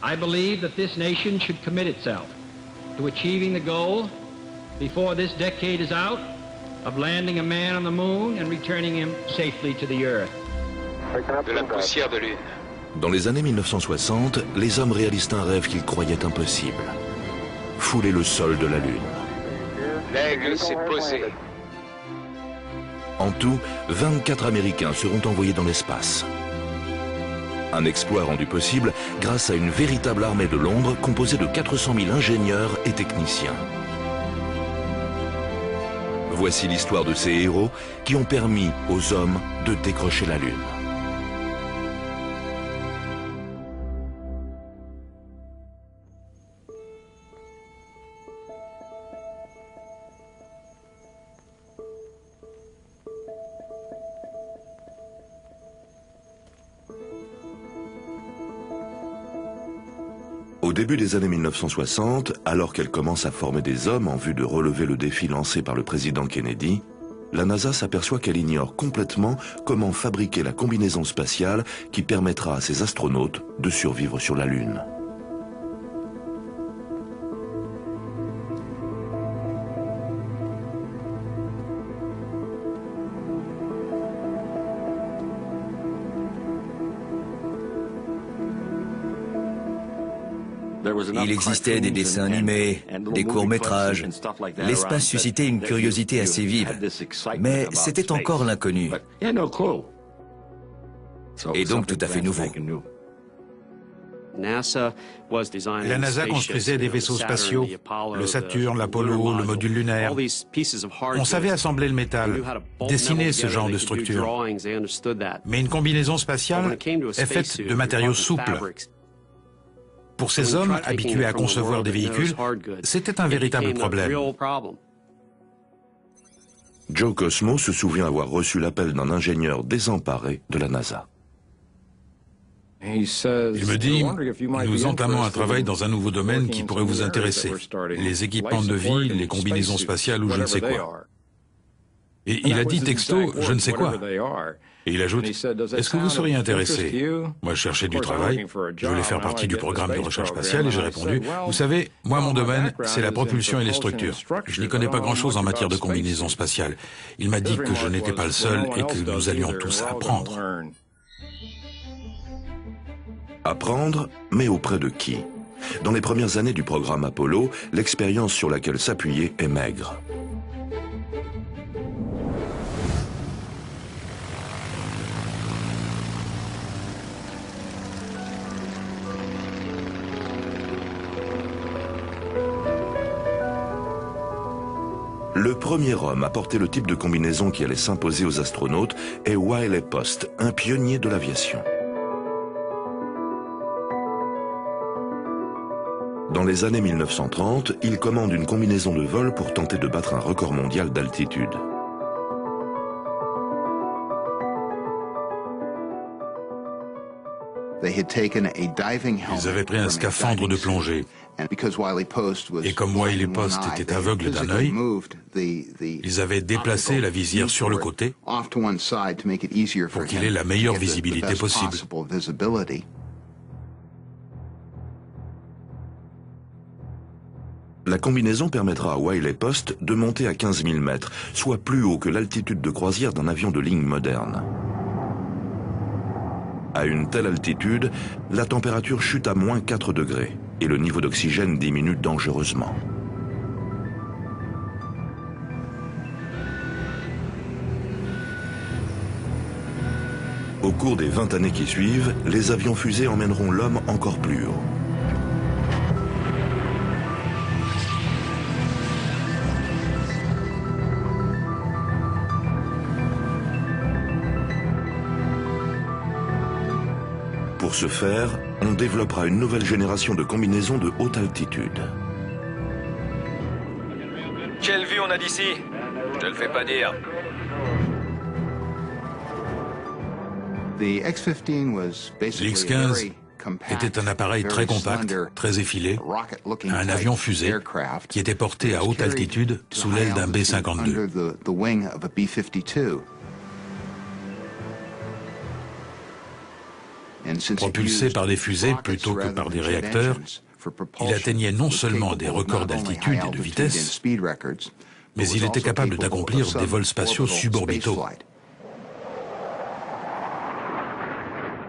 I believe that this nation should commit itself to achieving the goal, before this decade is out, of landing a man on the moon and returning him safely to the Earth. De la poussière de lune. Dans les années 1960, les hommes réalisent un rêve qu'ils croyaient impossible. Fouler le sol de la Lune. L'aigle s'est posé. En tout, 24 Américains seront envoyés dans l'espace. Un exploit rendu possible grâce à une véritable armée de l'ombre composée de 400 000 ingénieurs et techniciens. Voici l'histoire de ces héros qui ont permis aux hommes de décrocher la Lune. Au début des années 1960, alors qu'elle commence à former des hommes en vue de relever le défi lancé par le président Kennedy, la NASA s'aperçoit qu'elle ignore complètement comment fabriquer la combinaison spatiale qui permettra à ses astronautes de survivre sur la Lune. Il existait des dessins animés, des courts-métrages. L'espace suscitait une curiosité assez vive, mais c'était encore l'inconnu. Et donc tout à fait nouveau. La NASA construisait des vaisseaux spatiaux, le Saturne, l'Apollo, le module lunaire. On savait assembler le métal, dessiner ce genre de structure. Mais une combinaison spatiale est faite de matériaux souples. Pour ces hommes habitués à concevoir des véhicules, c'était un véritable problème. Joe Cosmo se souvient avoir reçu l'appel d'un ingénieur désemparé de la NASA. Il me dit, nous entamons un travail dans un nouveau domaine qui pourrait vous intéresser. Les équipements de vie, les combinaisons spatiales ou je ne sais quoi. Et il a dit texto, je ne sais quoi. Et il ajoute, est-ce que vous seriez intéressé? Moi, je cherchais du travail, je voulais faire partie du programme de recherche spatiale et j'ai répondu, vous savez, moi, mon domaine, c'est la propulsion et les structures. Je n'y connais pas grand-chose en matière de combinaison spatiale. Il m'a dit que je n'étais pas le seul et que nous allions tous apprendre. Apprendre, mais auprès de qui? Dans les premières années du programme Apollo, l'expérience sur laquelle s'appuyer est maigre. Le premier homme à porter le type de combinaison qui allait s'imposer aux astronautes est Wiley Post, un pionnier de l'aviation. Dans les années 1930, il commande une combinaison de vol pour tenter de battre un record mondial d'altitude. Ils avaient pris un scaphandre de plongée. Et comme Wiley Post était aveugle d'un œil, ils avaient déplacé la visière sur le côté pour qu'il ait la meilleure visibilité possible. La combinaison permettra à Wiley Post de monter à 15 000 mètres, soit plus haut que l'altitude de croisière d'un avion de ligne moderne. À une telle altitude, la température chute à moins 4 degrés et le niveau d'oxygène diminue dangereusement. Au cours des 20 années qui suivent, les avions fusées emmèneront l'homme encore plus haut. Pour ce faire, on développera une nouvelle génération de combinaisons de haute altitude. Quelle vue on a d'ici? Je te le fais pas dire. L'X-15 était un appareil très compact, très effilé, un avion fusée qui était porté à haute altitude sous l'aile d'un B-52. Propulsé par des fusées plutôt que par des réacteurs, il atteignait non seulement des records d'altitude et de vitesse, mais il était capable d'accomplir des vols spatiaux suborbitaux.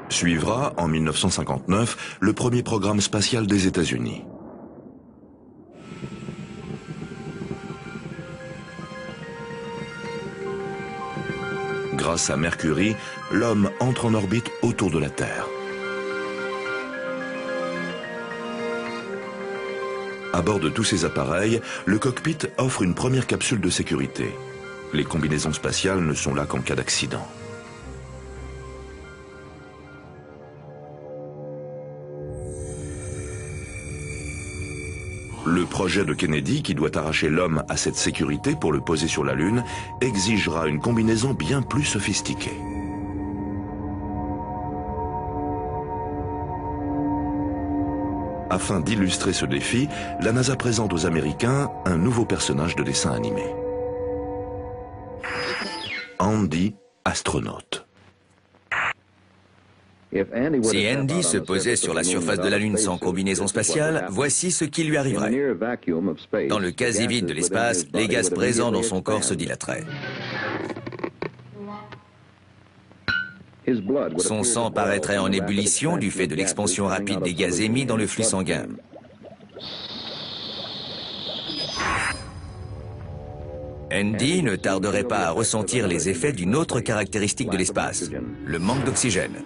Suivra, en 1959, le premier programme spatial des États-Unis. Grâce à Mercury, l'homme entre en orbite autour de la Terre. À bord de tous ces appareils, le cockpit offre une première capsule de sécurité. Les combinaisons spatiales ne sont là qu'en cas d'accident. Le projet de Kennedy, qui doit arracher l'homme à cette sécurité pour le poser sur la Lune, exigera une combinaison bien plus sophistiquée. Afin d'illustrer ce défi, la NASA présente aux Américains un nouveau personnage de dessin animé. Andy, astronaute. Si Andy se posait sur la surface de la Lune sans combinaison spatiale, voici ce qui lui arriverait. Dans le quasi-vide de l'espace, les gaz présents dans son corps se dilateraient. Son sang paraîtrait en ébullition du fait de l'expansion rapide des gaz émis dans le flux sanguin. Andy ne tarderait pas à ressentir les effets d'une autre caractéristique de l'espace, le manque d'oxygène.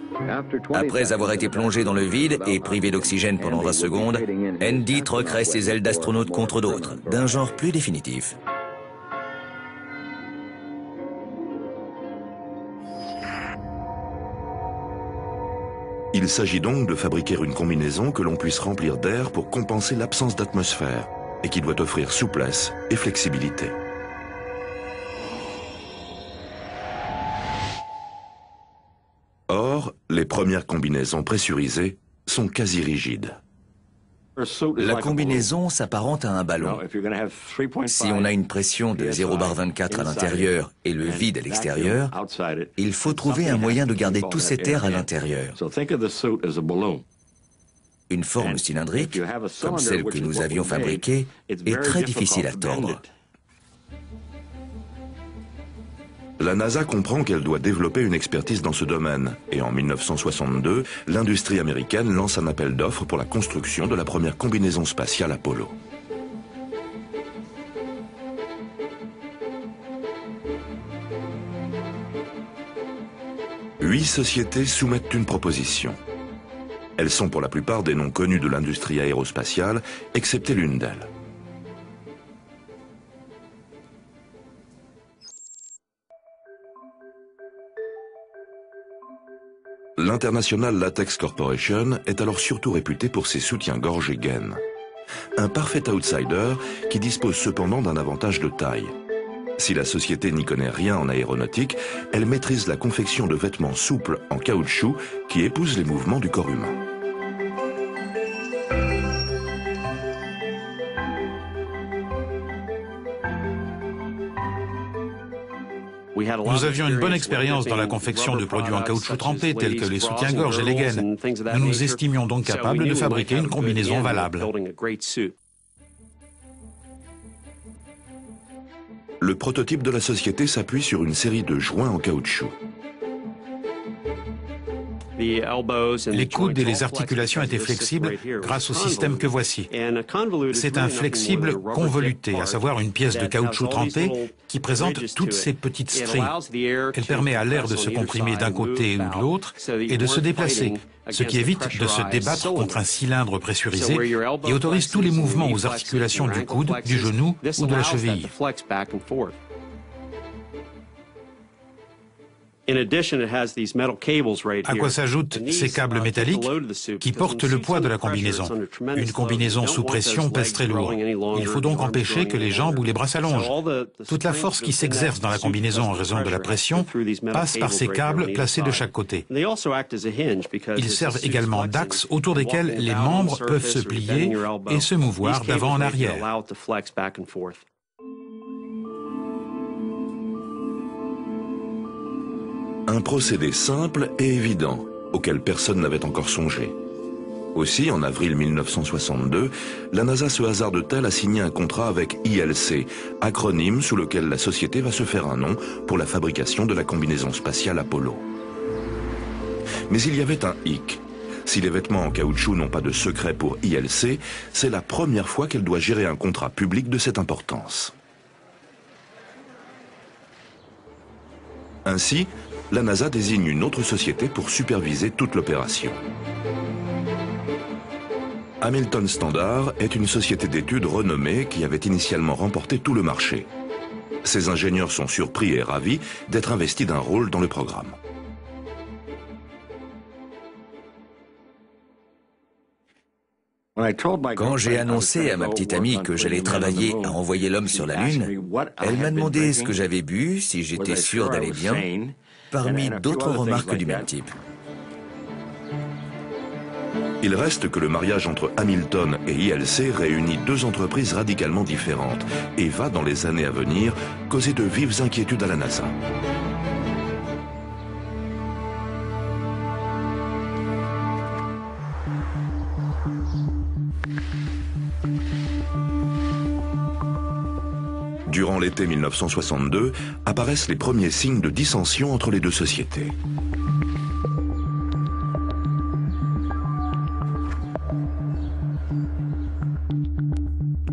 Après avoir été plongé dans le vide et privé d'oxygène pendant 20 secondes, Andy troquerait ses ailes d'astronaute contre d'autres, d'un genre plus définitif. Il s'agit donc de fabriquer une combinaison que l'on puisse remplir d'air pour compenser l'absence d'atmosphère et qui doit offrir souplesse et flexibilité. Or, les premières combinaisons pressurisées sont quasi rigides. La combinaison s'apparente à un ballon. Si on a une pression de 0,24 à l'intérieur et le vide à l'extérieur, il faut trouver un moyen de garder tout cet air à l'intérieur. Une forme cylindrique, comme celle que nous avions fabriquée, est très difficile à tordre. La NASA comprend qu'elle doit développer une expertise dans ce domaine et en 1962, l'industrie américaine lance un appel d'offres pour la construction de la première combinaison spatiale Apollo. Huit sociétés soumettent une proposition. Elles sont pour la plupart des noms connus de l'industrie aérospatiale, excepté l'une d'elles. L'International Latex Corporation est alors surtout réputée pour ses soutiens-gorge et gaines. Un parfait outsider qui dispose cependant d'un avantage de taille. Si la société n'y connaît rien en aéronautique, elle maîtrise la confection de vêtements souples en caoutchouc qui épousent les mouvements du corps humain. Nous avions une bonne expérience dans la confection de produits en caoutchouc trempé tels que les soutiens-gorge et les gaines. Nous nous estimions donc capables de fabriquer une combinaison valable. Le prototype de la société s'appuie sur une série de joints en caoutchouc. Les coudes et les articulations étaient flexibles grâce au système que voici. C'est un flexible convoluté, à savoir une pièce de caoutchouc trempé qui présente toutes ces petites stries. Elle permet à l'air de se comprimer d'un côté ou de l'autre et de se déplacer, ce qui évite de se débattre contre un cylindre pressurisé et autorise tous les mouvements aux articulations du coude, du genou ou de la cheville. À quoi s'ajoutent ces câbles métalliques qui portent le poids de la combinaison. Une combinaison sous pression pèse très lourd. Il faut donc empêcher que les jambes ou les bras s'allongent. Toute la force qui s'exerce dans la combinaison en raison de la pression passe par ces câbles placés de chaque côté. Ils servent également d'axes autour desquels les membres peuvent se plier et se mouvoir d'avant en arrière. Un procédé simple et évident, auquel personne n'avait encore songé. Aussi, en avril 1962, la NASA se hasarde-t-elle à signer un contrat avec ILC, acronyme sous lequel la société va se faire un nom pour la fabrication de la combinaison spatiale Apollo. Mais il y avait un hic. Si les vêtements en caoutchouc n'ont pas de secret pour ILC, c'est la première fois qu'elle doit gérer un contrat public de cette importance. Ainsi, la NASA désigne une autre société pour superviser toute l'opération. Hamilton Standard est une société d'études renommée qui avait initialement remporté tout le marché. Ses ingénieurs sont surpris et ravis d'être investis d'un rôle dans le programme. Quand j'ai annoncé à ma petite amie que j'allais travailler à envoyer l'homme sur la Lune, elle m'a demandé ce que j'avais bu, si j'étais sûr d'aller bien, parmi d'autres remarques du même type. Il reste que le mariage entre Hamilton et ILC réunit deux entreprises radicalement différentes et va, dans les années à venir, causer de vives inquiétudes à la NASA. Durant l'été 1962, apparaissent les premiers signes de dissension entre les deux sociétés.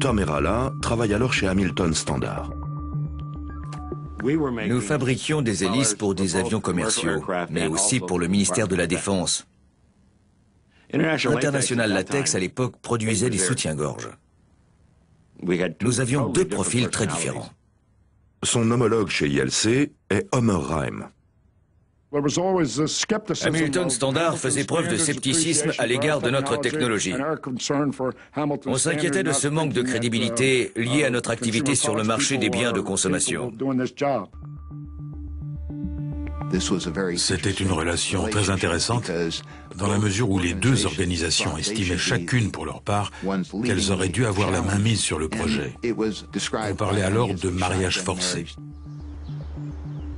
Tom et Rala travaillent alors chez Hamilton Standard. Nous fabriquions des hélices pour des avions commerciaux, mais aussi pour le ministère de la Défense. International Latex, à l'époque, produisait des soutiens-gorge. Nous avions deux profils très différents. Son homologue chez ILC est Homer Rhyme. Hamilton Standard faisait preuve de scepticisme à l'égard de notre technologie. On s'inquiétait de ce manque de crédibilité lié à notre activité sur le marché des biens de consommation. C'était une relation très intéressante dans la mesure où les deux organisations estimaient chacune pour leur part qu'elles auraient dû avoir la main mise sur le projet. On parlait alors de mariage forcé.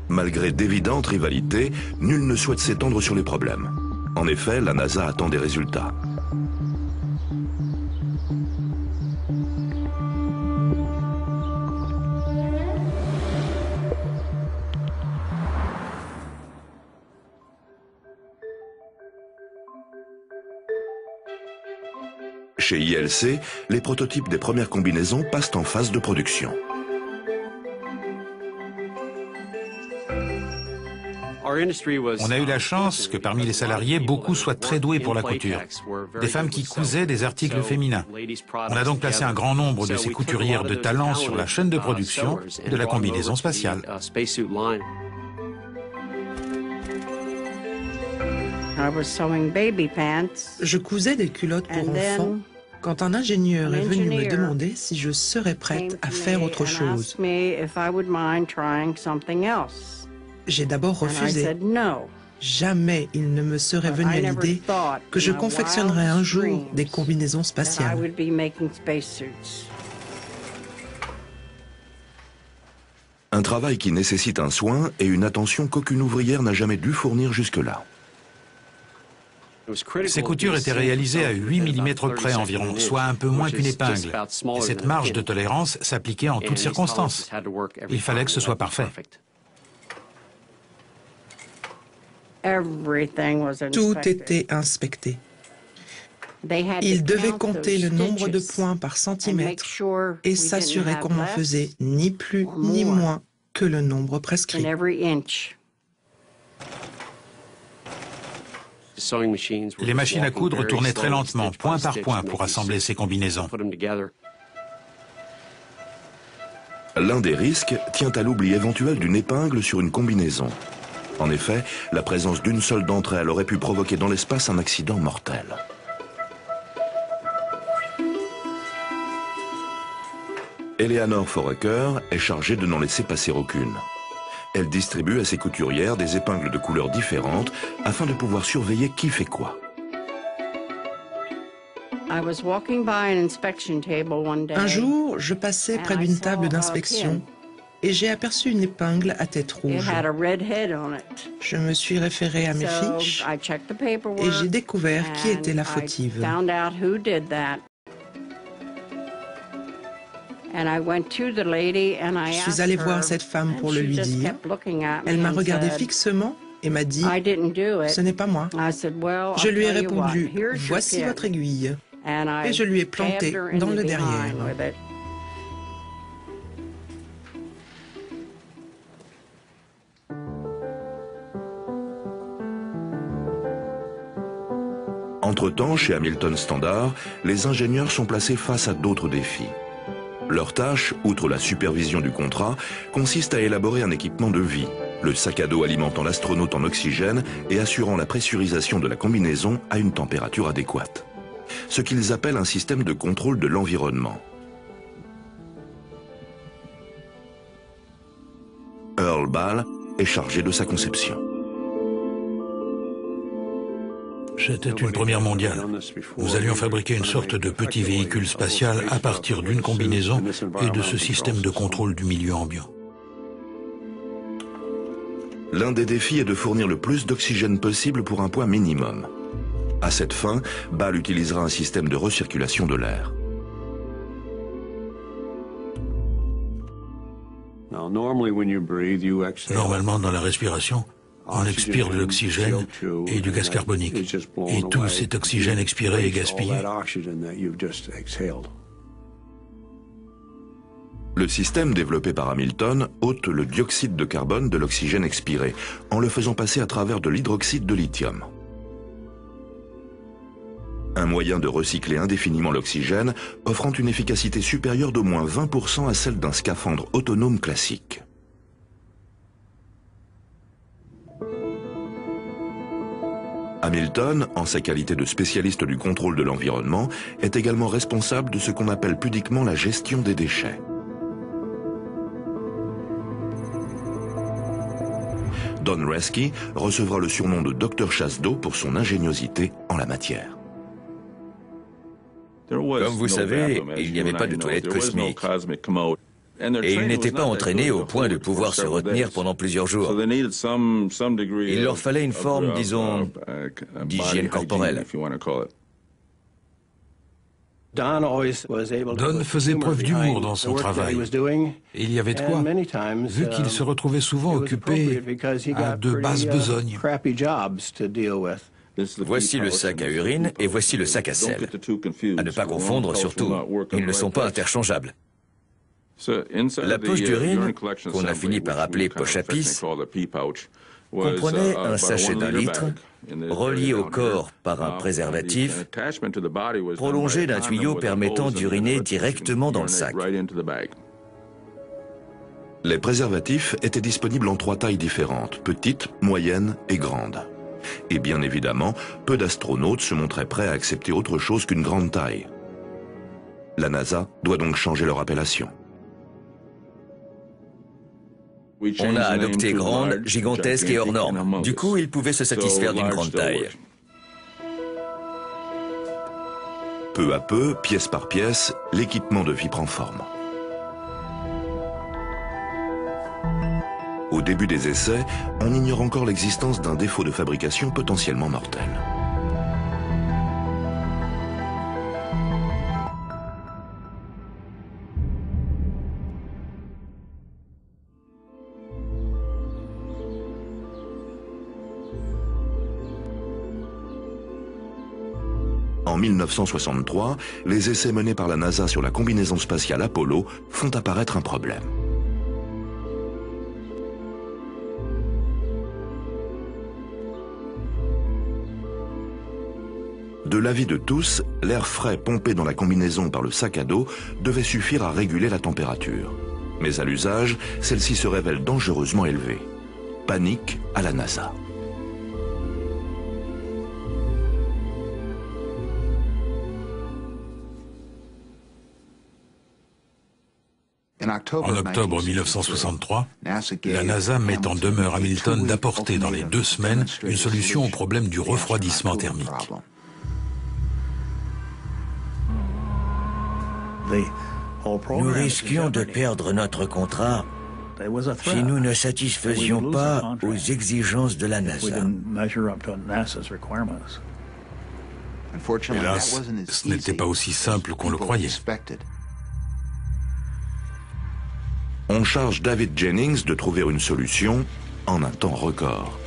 Malgré d'évidentes rivalités, nul ne souhaite s'étendre sur les problèmes. En effet, la NASA attend des résultats. Chez ILC, les prototypes des premières combinaisons passent en phase de production. On a eu la chance que parmi les salariés, beaucoup soient très doués pour la couture. Des femmes qui cousaient des articles féminins. On a donc placé un grand nombre de ces couturières de talent sur la chaîne de production de la combinaison spatiale. Je cousais des culottes pour enfants quand un ingénieur est venu me demander si je serais prête à faire autre chose. J'ai d'abord refusé. Jamais il ne me serait venu à l'idée que je confectionnerais un jour des combinaisons spatiales. Un travail qui nécessite un soin et une attention qu'aucune ouvrière n'a jamais dû fournir jusque-là. Ces coutures étaient réalisées à 8 mm près environ, soit un peu moins qu'une épingle. Et cette marge de tolérance s'appliquait en toutes circonstances. Il fallait que ce soit parfait. Tout était inspecté. Ils devaient compter le nombre de points par centimètre et s'assurer qu'on n'en faisait ni plus ni moins que le nombre prescrit. Les machines à coudre tournaient très lentement, point par point, pour assembler ces combinaisons. L'un des risques tient à l'oubli éventuel d'une épingle sur une combinaison. En effet, la présence d'une seule d'entre elles aurait pu provoquer dans l'espace un accident mortel. Eleanor Foraker est chargée de n'en laisser passer aucune. Elle distribue à ses couturières des épingles de couleurs différentes afin de pouvoir surveiller qui fait quoi. Un jour, je passais près d'une table d'inspection et j'ai aperçu une épingle à tête rouge. Je me suis référé à mes fiches et j'ai découvert qui était la fautive. Je suis allée voir cette femme pour le lui dire. Elle m'a regardé fixement et m'a dit « Ce n'est pas moi ». Je lui ai répondu « Voici votre aiguille » et je lui ai planté dans le derrière. Entre-temps, chez Hamilton Standard, les ingénieurs sont placés face à d'autres défis. Leur tâche, outre la supervision du contrat, consiste à élaborer un équipement de vie, le sac à dos alimentant l'astronaute en oxygène et assurant la pressurisation de la combinaison à une température adéquate. Ce qu'ils appellent un système de contrôle de l'environnement. Earl Ball est chargé de sa conception. C'était une première mondiale. Nous allions fabriquer une sorte de petit véhicule spatial à partir d'une combinaison et de ce système de contrôle du milieu ambiant. L'un des défis est de fournir le plus d'oxygène possible pour un poids minimum. À cette fin, Ball utilisera un système de recirculation de l'air. Normalement, dans la respiration, on expire de l'oxygène et du gaz carbonique. Et tout cet oxygène expiré est gaspillé. Le système développé par Hamilton ôte le dioxyde de carbone de l'oxygène expiré, en le faisant passer à travers de l'hydroxyde de lithium. Un moyen de recycler indéfiniment l'oxygène, offrant une efficacité supérieure d'au moins 20% à celle d'un scaphandre autonome classique. Hamilton, en sa qualité de spécialiste du contrôle de l'environnement, est également responsable de ce qu'on appelle pudiquement la gestion des déchets. Don Resky recevra le surnom de Dr Chasse d'eau pour son ingéniosité en la matière. Comme vous savez, il n'y avait pas de toilettes cosmiques. Et ils n'étaient pas entraînés au point de pouvoir se retenir pendant plusieurs jours. Il leur fallait une forme, disons, d'hygiène corporelle. Don faisait preuve d'humour dans son travail. Et il y avait de quoi, vu qu'il se retrouvait souvent occupé à de basses besognes. Voici le sac à urine et voici le sac à sel. À ne pas confondre surtout, ils ne sont pas interchangeables. La poche d'urine, qu'on a fini par appeler poche à pisse, comprenait un sachet d'1 litre, relié au corps par un préservatif, prolongé d'un tuyau permettant d'uriner directement dans le sac. Les préservatifs étaient disponibles en 3 tailles différentes, petites, moyennes et grandes. Et bien évidemment, peu d'astronautes se montraient prêts à accepter autre chose qu'une grande taille. La NASA doit donc changer leur appellation. On a adopté grande, gigantesque et hors norme. Du coup, ils pouvaient se satisfaire d'une grande taille. Peu à peu, pièce par pièce, l'équipement de vie prend forme. Au début des essais, on ignore encore l'existence d'un défaut de fabrication potentiellement mortel. En 1963, les essais menés par la NASA sur la combinaison spatiale Apollo font apparaître un problème. De l'avis de tous, l'air frais pompé dans la combinaison par le sac à dos devait suffire à réguler la température. Mais à l'usage, celle-ci se révèle dangereusement élevée. Panique à la NASA. En octobre 1963, la NASA met en demeure Hamilton d'apporter dans les 2 semaines une solution au problème du refroidissement thermique. Nous risquions de perdre notre contrat si nous ne satisfaisions pas aux exigences de la NASA. Hélas, ce n'était pas aussi simple qu'on le croyait. On charge David Jennings de trouver une solution en un temps record.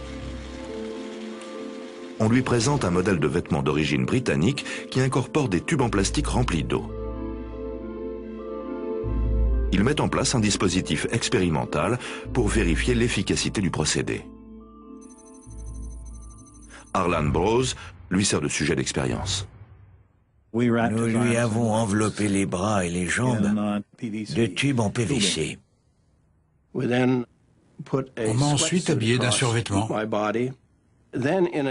On lui présente un modèle de vêtement d'origine britannique qui incorpore des tubes en plastique remplis d'eau. Il met en place un dispositif expérimental pour vérifier l'efficacité du procédé. Harlan Bros lui sert de sujet d'expérience. Nous lui avons enveloppé les bras et les jambes de tubes en PVC. On m'a ensuite habillé d'un survêtement.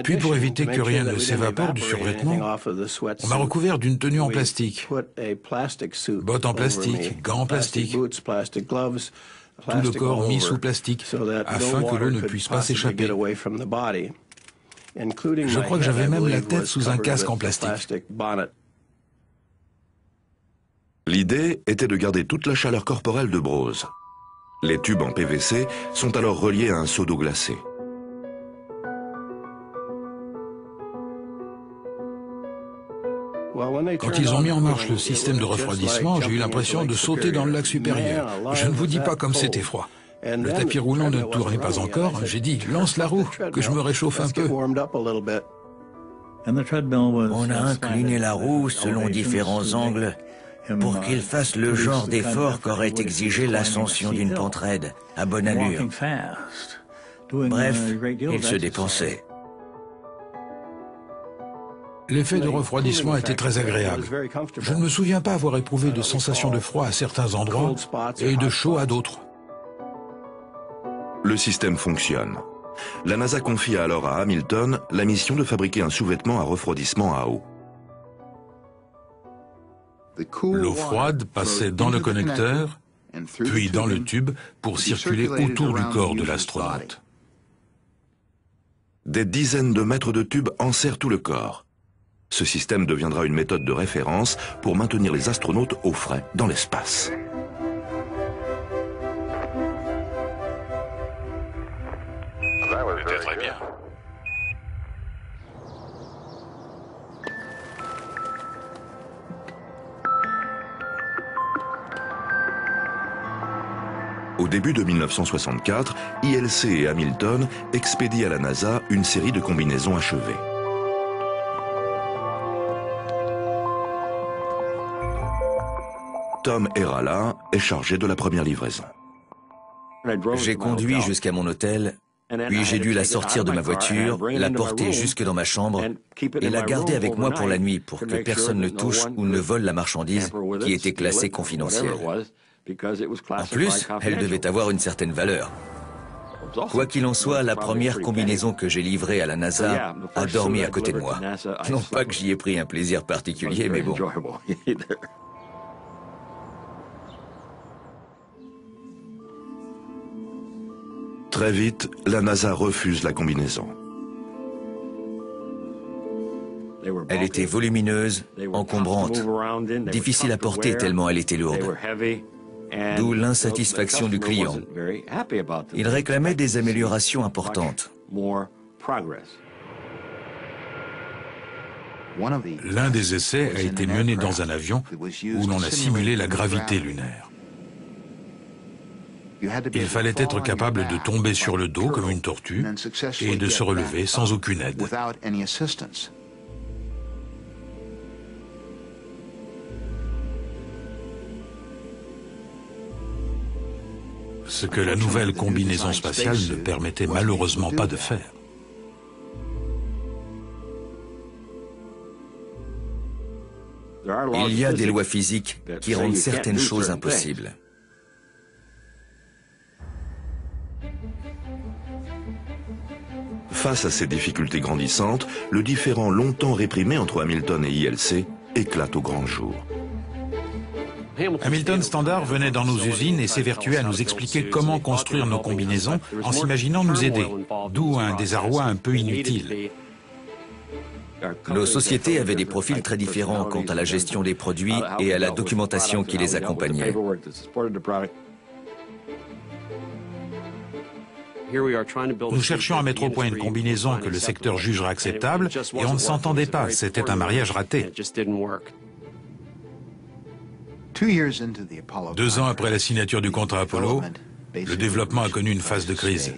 Puis pour éviter que rien ne s'évapore du survêtement, on m'a recouvert d'une tenue en plastique. Bottes en plastique, gants en plastique, tout le corps mis sous plastique, afin que l'eau ne puisse pas s'échapper. Je crois que j'avais même la tête sous un casque en plastique. L'idée était de garder toute la chaleur corporelle de Bros. Les tubes en PVC sont alors reliés à un seau d'eau glacée. Quand ils ont mis en marche le système de refroidissement, j'ai eu l'impression de sauter dans le lac supérieur. Je ne vous dis pas comme c'était froid. Le tapis roulant ne tournait pas encore. J'ai dit, lance la roue, que je me réchauffe un peu. On a incliné la roue selon différents angles pour qu'il fasse le genre d'effort qu'aurait exigé l'ascension d'une pente raide, à bonne allure. Bref, il se dépensait. L'effet de refroidissement était très agréable. Je ne me souviens pas avoir éprouvé de sensation de froid à certains endroits et de chaud à d'autres. Le système fonctionne. La NASA confie alors à Hamilton la mission de fabriquer un sous-vêtement à refroidissement à eau. L'eau froide passait dans le connecteur, puis dans le tube pour circuler autour du corps de l'astronaute. Des dizaines de mètres de tubes enserrent tout le corps. Ce système deviendra une méthode de référence pour maintenir les astronautes au frais dans l'espace. C'était très bien. Au début de 1964, ILC et Hamilton expédient à la NASA une série de combinaisons achevées. Tom Herala est chargé de la première livraison. J'ai conduit jusqu'à mon hôtel, puis j'ai dû la sortir de ma voiture, la porter jusque dans ma chambre et la garder avec moi pour la nuit pour que personne ne touche ou ne vole la marchandise qui était classée confidentielle. En plus, elle devait avoir une certaine valeur. Quoi qu'il en soit, la première combinaison que j'ai livrée à la NASA a dormi à côté de moi. Non pas que j'y ai pris un plaisir particulier, mais bon. Très vite, la NASA refuse la combinaison. Elle était volumineuse, encombrante, difficile à porter tellement elle était lourde. D'où l'insatisfaction du client. Il réclamait des améliorations importantes. L'un des essais a été mené dans un avion où l'on a simulé la gravité lunaire. Il fallait être capable de tomber sur le dos comme une tortue et de se relever sans aucune aide. Ce que la nouvelle combinaison spatiale ne permettait malheureusement pas de faire. Il y a des lois physiques qui rendent certaines choses impossibles. Face à ces difficultés grandissantes, le différend longtemps réprimé entre Hamilton et ILC éclate au grand jour. Hamilton Standard venait dans nos usines et s'évertuait à nous expliquer comment construire nos combinaisons en s'imaginant nous aider, d'où un désarroi un peu inutile. Nos sociétés avaient des profils très différents quant à la gestion des produits et à la documentation qui les accompagnait. Nous cherchions à mettre au point une combinaison que le secteur jugerait acceptable et on ne s'entendait pas, c'était un mariage raté. 2 ans après la signature du contrat Apollo, le développement a connu une phase de crise.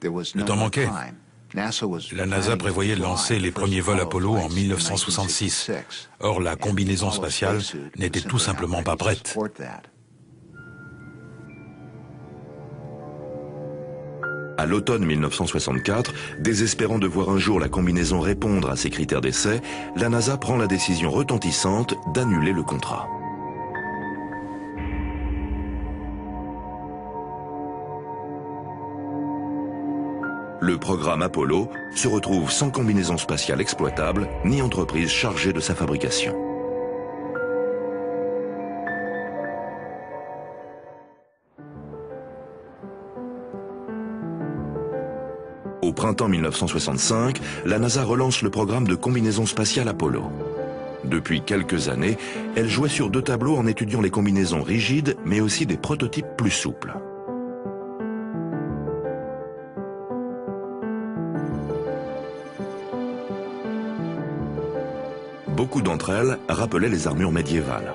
Le temps manquait. La NASA prévoyait de lancer les premiers vols Apollo en 1966. Or, la combinaison spatiale n'était tout simplement pas prête. À l'automne 1964, désespérant de voir un jour la combinaison répondre à ses critères d'essai, la NASA prend la décision retentissante d'annuler le contrat. Le programme Apollo se retrouve sans combinaison spatiale exploitable, ni entreprise chargée de sa fabrication. Au printemps 1965, la NASA relance le programme de combinaison spatiale Apollo. Depuis quelques années, elle jouait sur 2 tableaux en étudiant les combinaisons rigides, mais aussi des prototypes plus souples. Beaucoup d'entre elles rappelaient les armures médiévales.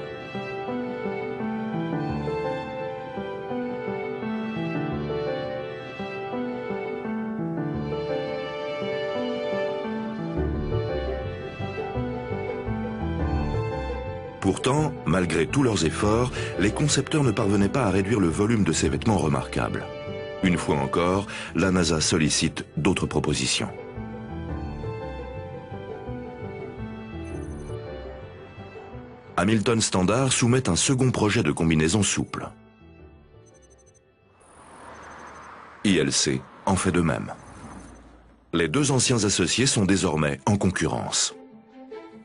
Pourtant, malgré tous leurs efforts, les concepteurs ne parvenaient pas à réduire le volume de ces vêtements remarquables. Une fois encore, la NASA sollicite d'autres propositions. Hamilton Standard soumet un second projet de combinaison souple. ILC en fait de même. Les 2 anciens associés sont désormais en concurrence.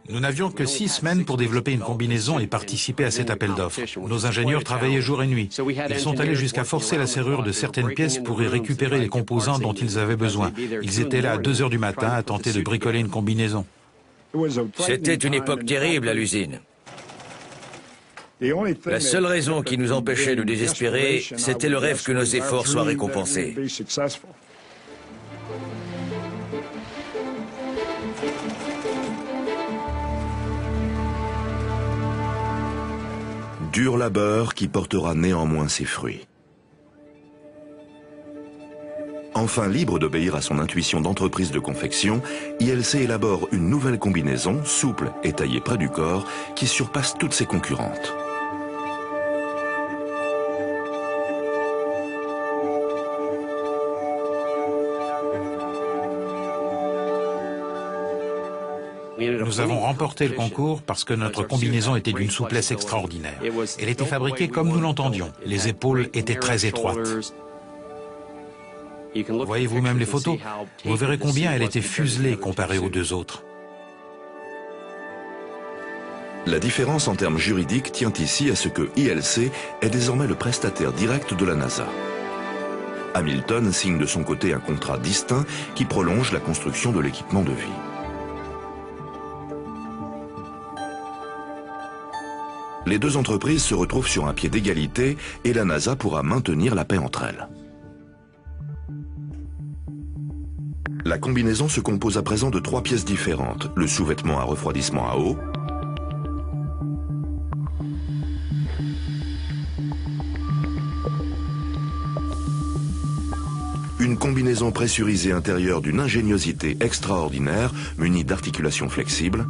Nous n'avions que 6 semaines pour développer une combinaison et participer à cet appel d'offres. Nos ingénieurs travaillaient jour et nuit. Ils sont allés jusqu'à forcer la serrure de certaines pièces pour y récupérer les composants dont ils avaient besoin. Ils étaient là à 2 heures du matin à tenter de bricoler une combinaison. C'était une époque terrible à l'usine. La seule raison qui nous empêchait de désespérer, c'était le rêve que nos efforts soient récompensés. Dur labeur qui portera néanmoins ses fruits. Enfin libre d'obéir à son intuition d'entreprise de confection, ILC élabore une nouvelle combinaison, souple et taillée près du corps, qui surpasse toutes ses concurrentes. Nous avons remporté le concours parce que notre combinaison était d'une souplesse extraordinaire. Elle était fabriquée comme nous l'entendions. Les épaules étaient très étroites. Voyez vous-même les photos. Vous verrez combien elle était fuselée comparée aux 2 autres. La différence en termes juridiques tient ici à ce que ILC est désormais le prestataire direct de la NASA. Hamilton signe de son côté un contrat distinct qui prolonge la construction de l'équipement de vie. Les 2 entreprises se retrouvent sur un pied d'égalité et la NASA pourra maintenir la paix entre elles. La combinaison se compose à présent de 3 pièces différentes. Le sous-vêtement à refroidissement à eau, une combinaison pressurisée intérieure d'une ingéniosité extraordinaire, munie d'articulations flexibles,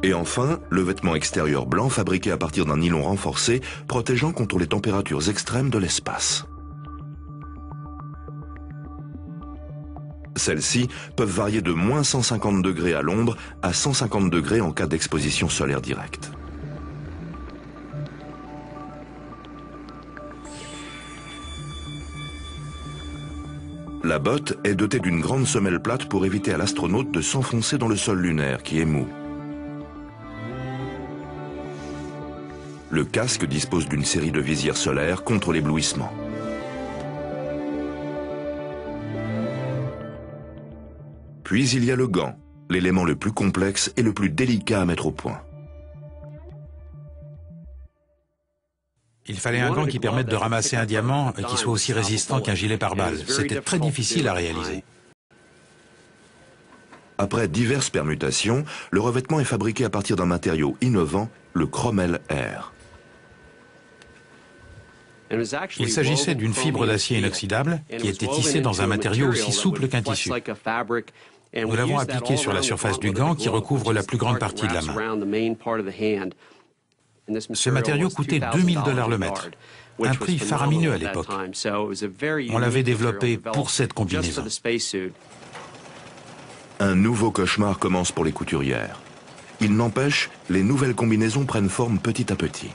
et enfin, le vêtement extérieur blanc fabriqué à partir d'un nylon renforcé, protégeant contre les températures extrêmes de l'espace. Celles-ci peuvent varier de moins 150 degrés à l'ombre à 150 degrés en cas d'exposition solaire directe. La botte est dotée d'une grande semelle plate pour éviter à l'astronaute de s'enfoncer dans le sol lunaire qui est mou. Le casque dispose d'une série de visières solaires contre l'éblouissement. Puis il y a le gant, l'élément le plus complexe et le plus délicat à mettre au point. Il fallait un gant qui permette de ramasser un diamant et qui soit aussi résistant qu'un gilet pare-balles. C'était très difficile à réaliser. Après diverses permutations, le revêtement est fabriqué à partir d'un matériau innovant, le Chromel Air. Il s'agissait d'une fibre d'acier inoxydable qui était tissée dans un matériau aussi souple qu'un tissu. Nous l'avons appliqué sur la surface du gant qui recouvre la plus grande partie de la main. Ce matériau coûtait $2000 le mètre, un prix faramineux à l'époque. On l'avait développé pour cette combinaison. Un nouveau cauchemar commence pour les couturières. Il n'empêche, les nouvelles combinaisons prennent forme petit à petit.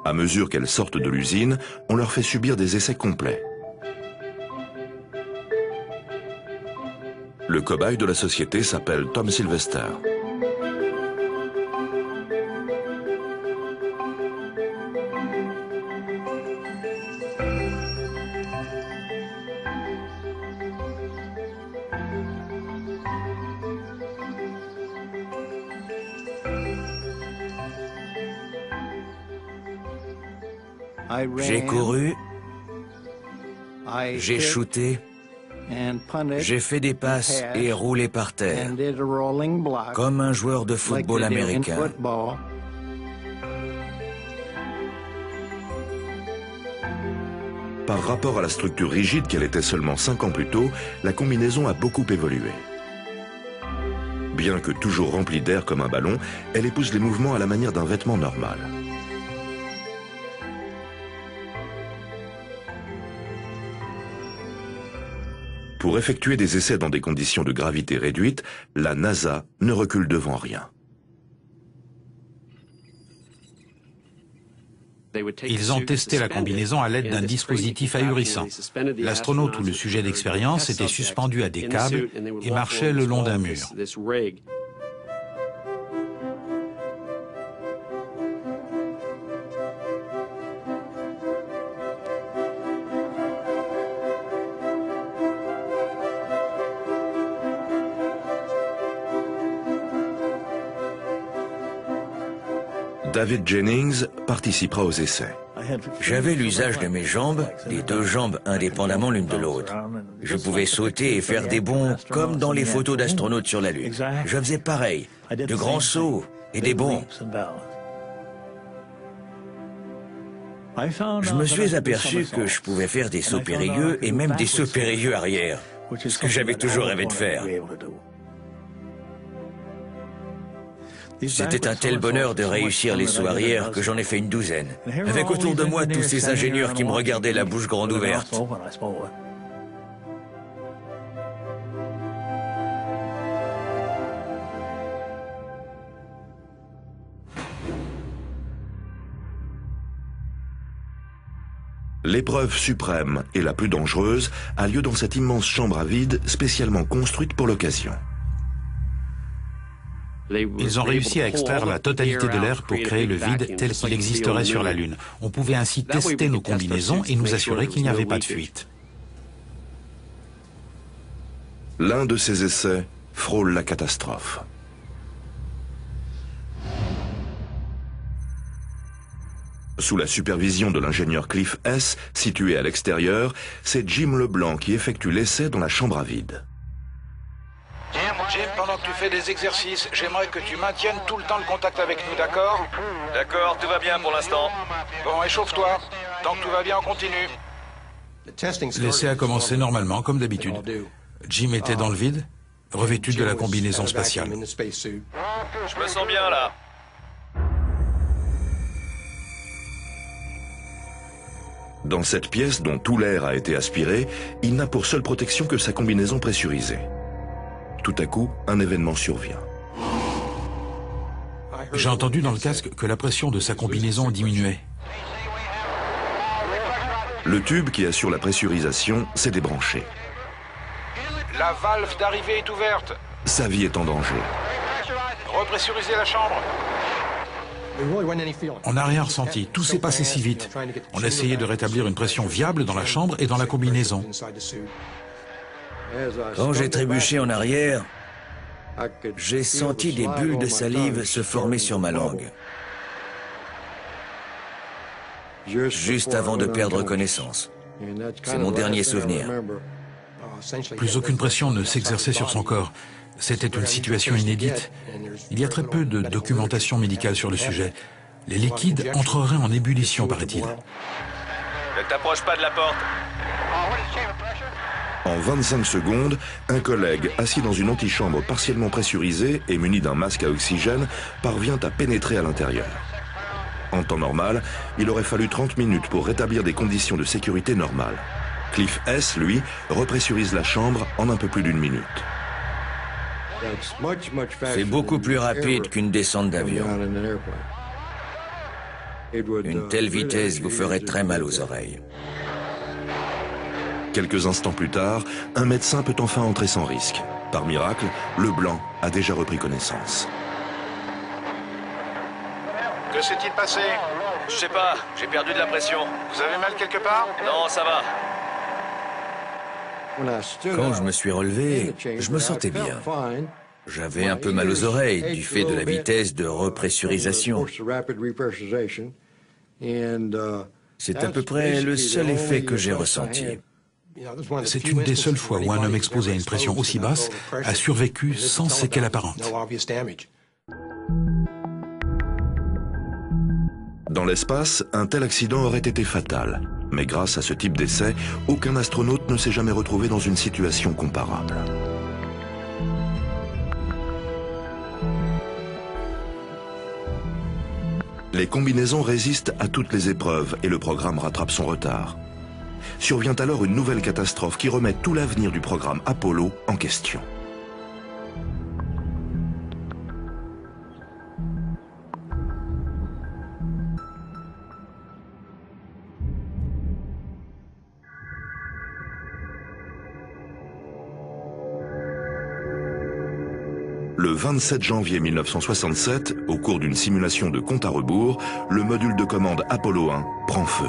À mesure qu'elles sortent de l'usine, on leur fait subir des essais complets. Le cobaye de la société s'appelle Tom Sylvester. J'ai couru, j'ai shooté, j'ai fait des passes et roulé par terre, comme un joueur de football américain. Par rapport à la structure rigide qu'elle était seulement 5 ans plus tôt, la combinaison a beaucoup évolué. Bien que toujours remplie d'air comme un ballon, elle épouse les mouvements à la manière d'un vêtement normal. Pour effectuer des essais dans des conditions de gravité réduite, la NASA ne recule devant rien. Ils ont testé la combinaison à l'aide d'un dispositif ahurissant. L'astronaute ou le sujet d'expérience était suspendu à des câbles et marchait le long d'un mur. David Jennings participera aux essais. J'avais l'usage de mes jambes, des deux jambes indépendamment l'une de l'autre. Je pouvais sauter et faire des bonds comme dans les photos d'astronautes sur la Lune. Je faisais pareil, de grands sauts et des bonds. Je me suis aperçu que je pouvais faire des sauts périlleux et même des sauts périlleux arrière, ce que j'avais toujours rêvé de faire. C'était un tel bonheur de réussir les sauts arrière que j'en ai fait une douzaine, avec autour de moi tous ces ingénieurs qui me regardaient la bouche grande ouverte. L'épreuve suprême et la plus dangereuse a lieu dans cette immense chambre à vide spécialement construite pour l'occasion. Ils ont réussi à extraire la totalité de l'air pour créer le vide tel qu'il existerait sur la Lune. On pouvait ainsi tester nos combinaisons et nous assurer qu'il n'y avait pas de fuite. L'un de ces essais frôle la catastrophe. Sous la supervision de l'ingénieur Cliff S, situé à l'extérieur, c'est Jim Leblanc qui effectue l'essai dans la chambre à vide. Jim, pendant que tu fais des exercices, j'aimerais que tu maintiennes tout le temps le contact avec nous, d'accord? D'accord, tout va bien pour l'instant. Bon, échauffe-toi. Tant que tout va bien, on continue. L'essai a commencé normalement, comme d'habitude. Jim était dans le vide, revêtu de la combinaison spatiale. Je me sens bien là. Dans cette pièce dont tout l'air a été aspiré, il n'a pour seule protection que sa combinaison pressurisée. Tout à coup, un événement survient. J'ai entendu dans le casque que la pression de sa combinaison diminuait. Le tube qui assure la pressurisation s'est débranché. La valve d'arrivée est ouverte. Sa vie est en danger. Repressurisez la chambre. On n'a rien ressenti, tout s'est passé si vite. On a essayé de rétablir une pression viable dans la chambre et dans la combinaison. Quand j'ai trébuché en arrière, j'ai senti des bulles de salive se former sur ma langue. Juste avant de perdre connaissance. C'est mon dernier souvenir. Plus aucune pression ne s'exerçait sur son corps. C'était une situation inédite. Il y a très peu de documentation médicale sur le sujet. Les liquides entreraient en ébullition, paraît-il. Ne t'approche pas de la porte. En 25 secondes, un collègue assis dans une antichambre partiellement pressurisée et muni d'un masque à oxygène parvient à pénétrer à l'intérieur. En temps normal, il aurait fallu 30 minutes pour rétablir des conditions de sécurité normales. Cliff S, lui, repressurise la chambre en un peu plus d'une minute. C'est beaucoup plus rapide qu'une descente d'avion. Une telle vitesse vous ferait très mal aux oreilles. Quelques instants plus tard, un médecin peut enfin entrer sans risque. Par miracle, le blanc a déjà repris connaissance. Que s'est-il passé? Je sais pas, j'ai perdu de la pression. Vous avez mal quelque part? Non, ça va. Quand je me suis relevé, je me sentais bien. J'avais un peu mal aux oreilles du fait de la vitesse de repressurisation. C'est à peu près le seul effet que j'ai ressenti. C'est une des seules fois où un homme exposé à une pression aussi basse a survécu sans séquelles apparentes. Dans l'espace, un tel accident aurait été fatal. Mais grâce à ce type d'essai, aucun astronaute ne s'est jamais retrouvé dans une situation comparable. Les combinaisons résistent à toutes les épreuves et le programme rattrape son retard. Survient alors une nouvelle catastrophe qui remet tout l'avenir du programme Apollo en question. Le 27 janvier 1967, au cours d'une simulation de compte à rebours, le module de commande Apollo 1 prend feu.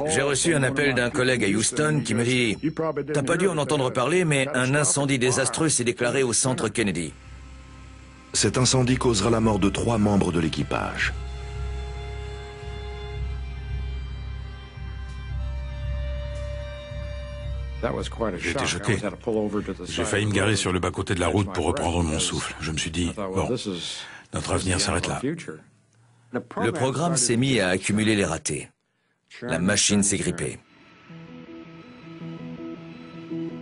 J'ai reçu un appel d'un collègue à Houston qui me dit « T'as pas dû en entendre parler, mais un incendie désastreux s'est déclaré au centre Kennedy. » Cet incendie causera la mort de 3 membres de l'équipage. J'étais choqué. J'ai failli me garer sur le bas-côté de la route pour reprendre mon souffle. Je me suis dit, bon, notre avenir s'arrête là. Le programme s'est mis à accumuler les ratés. La machine s'est grippée.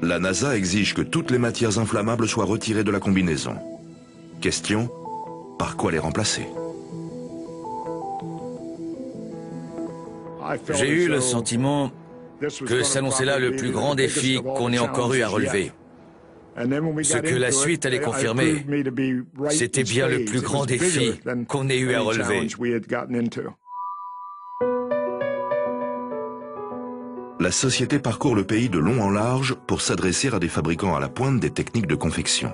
La NASA exige que toutes les matières inflammables soient retirées de la combinaison. Question, par quoi les remplacer? J'ai eu le sentiment que s'annonçait là le plus grand défi qu'on ait encore eu à relever. Ce que la suite allait confirmer, c'était bien le plus grand défi qu'on ait eu à relever. La société parcourt le pays de long en large pour s'adresser à des fabricants à la pointe des techniques de confection.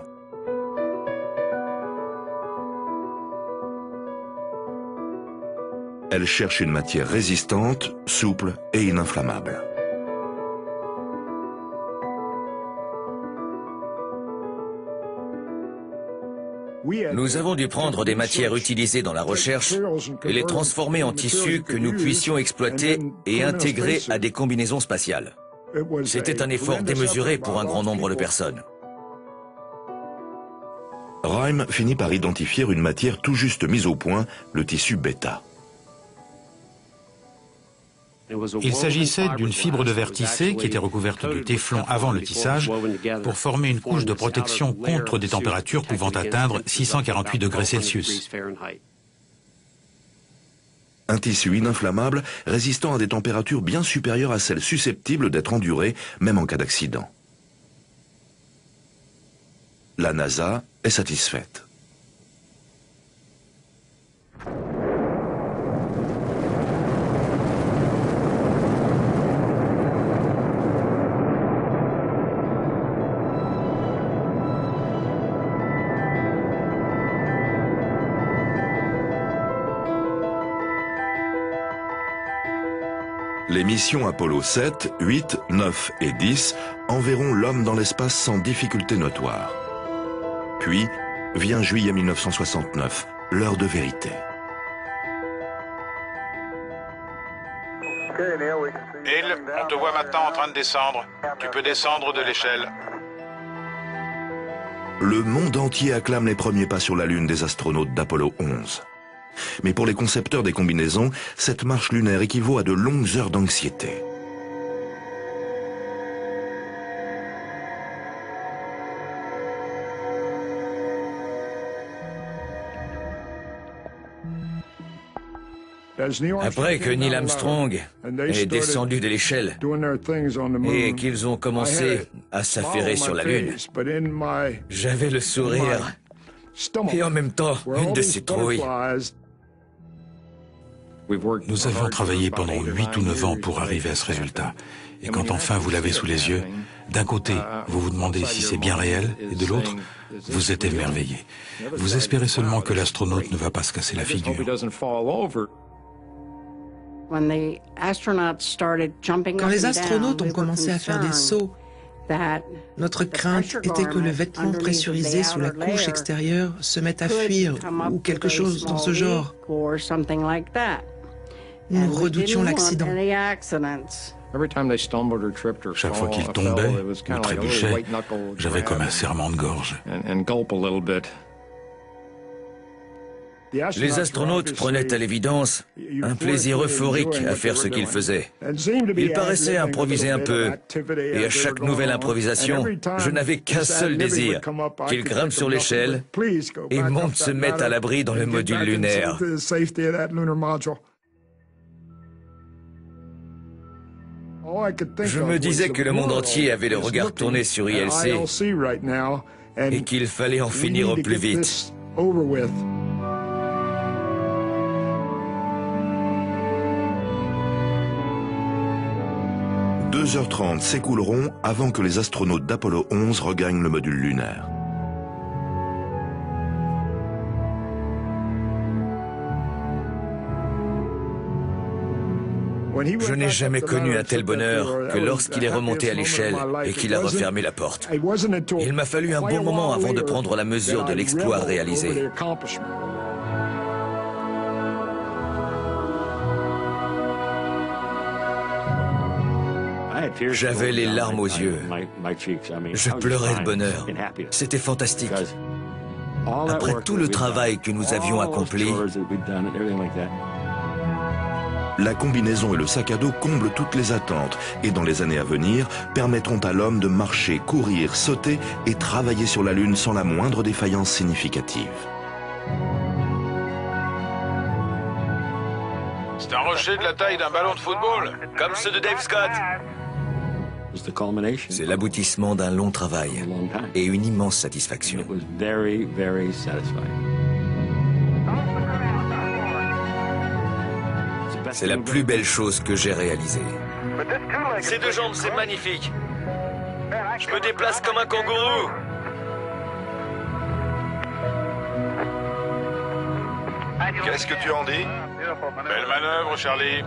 Elle cherche une matière résistante, souple et ininflammable. Nous avons dû prendre des matières utilisées dans la recherche et les transformer en tissus que nous puissions exploiter et intégrer à des combinaisons spatiales. C'était un effort démesuré pour un grand nombre de personnes. Rime finit par identifier une matière tout juste mise au point, le tissu bêta. Il s'agissait d'une fibre de verre tissée qui était recouverte de téflon avant le tissage pour former une couche de protection contre des températures pouvant atteindre 648 degrés Celsius. Un tissu ininflammable résistant à des températures bien supérieures à celles susceptibles d'être endurées, même en cas d'accident. La NASA est satisfaite. Les missions Apollo 7, 8, 9 et 10 enverront l'homme dans l'espace sans difficulté notoire. Puis vient juillet 1969, l'heure de vérité. Neil, on te voit maintenant en train de descendre. Tu peux descendre de l'échelle. Le monde entier acclame les premiers pas sur la Lune des astronautes d'Apollo 11. Mais pour les concepteurs des combinaisons, cette marche lunaire équivaut à de longues heures d'anxiété. Après que Neil Armstrong est descendu de l'échelle et qu'ils ont commencé à s'affairer sur la Lune, j'avais le sourire et en même temps une de ces trouilles. Nous avions travaillé pendant 8 ou 9 ans pour arriver à ce résultat. Et quand enfin vous l'avez sous les yeux, d'un côté, vous vous demandez si c'est bien réel, et de l'autre, vous êtes émerveillé. Vous espérez seulement que l'astronaute ne va pas se casser la figure. Quand les astronautes ont commencé à faire des sauts, notre crainte était que le vêtement pressurisé sous la couche extérieure se mette à fuir ou quelque chose dans ce genre. Nous redoutions l'accident. Chaque fois qu'ils tombaient ou trébuchaient, j'avais comme un serrement de gorge. Les astronautes prenaient à l'évidence un plaisir euphorique à faire ce qu'ils faisaient. Ils paraissaient improviser un peu, et à chaque nouvelle improvisation, je n'avais qu'un seul désir, qu'ils grimpent sur l'échelle et montent se mettre à l'abri dans le module lunaire. Je me disais que le monde entier avait le regard tourné sur ILC et qu'il fallait en finir au plus vite. 2h30 s'écouleront avant que les astronautes d'Apollo 11 regagnent le module lunaire. Je n'ai jamais connu un tel bonheur que lorsqu'il est remonté à l'échelle et qu'il a refermé la porte. Il m'a fallu un bon moment avant de prendre la mesure de l'exploit réalisé. J'avais les larmes aux yeux. Je pleurais de bonheur. C'était fantastique. Après tout le travail que nous avions accompli, la combinaison et le sac à dos comblent toutes les attentes et dans les années à venir permettront à l'homme de marcher, courir, sauter et travailler sur la Lune sans la moindre défaillance significative. C'est un rocher de la taille d'un ballon de football, comme ceux de Dave Scott. C'est l'aboutissement d'un long travail et une immense satisfaction. C'est la plus belle chose que j'ai réalisée. Ces deux jambes, c'est magnifique. Je me déplace comme un kangourou. Qu'est-ce que tu en dis? Belle manœuvre, Charlie.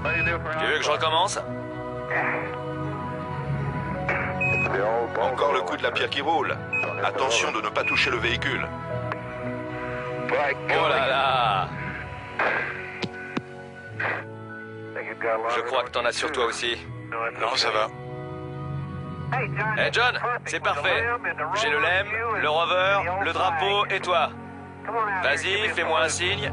Tu veux que je recommence? Encore le coup de la pierre qui roule. Attention de ne pas toucher le véhicule. Oh là là! Je crois que t'en as sur toi aussi. Non, ça va. Hey John, c'est parfait. J'ai le LEM, le rover, le drapeau et toi. Vas-y, fais-moi un signe.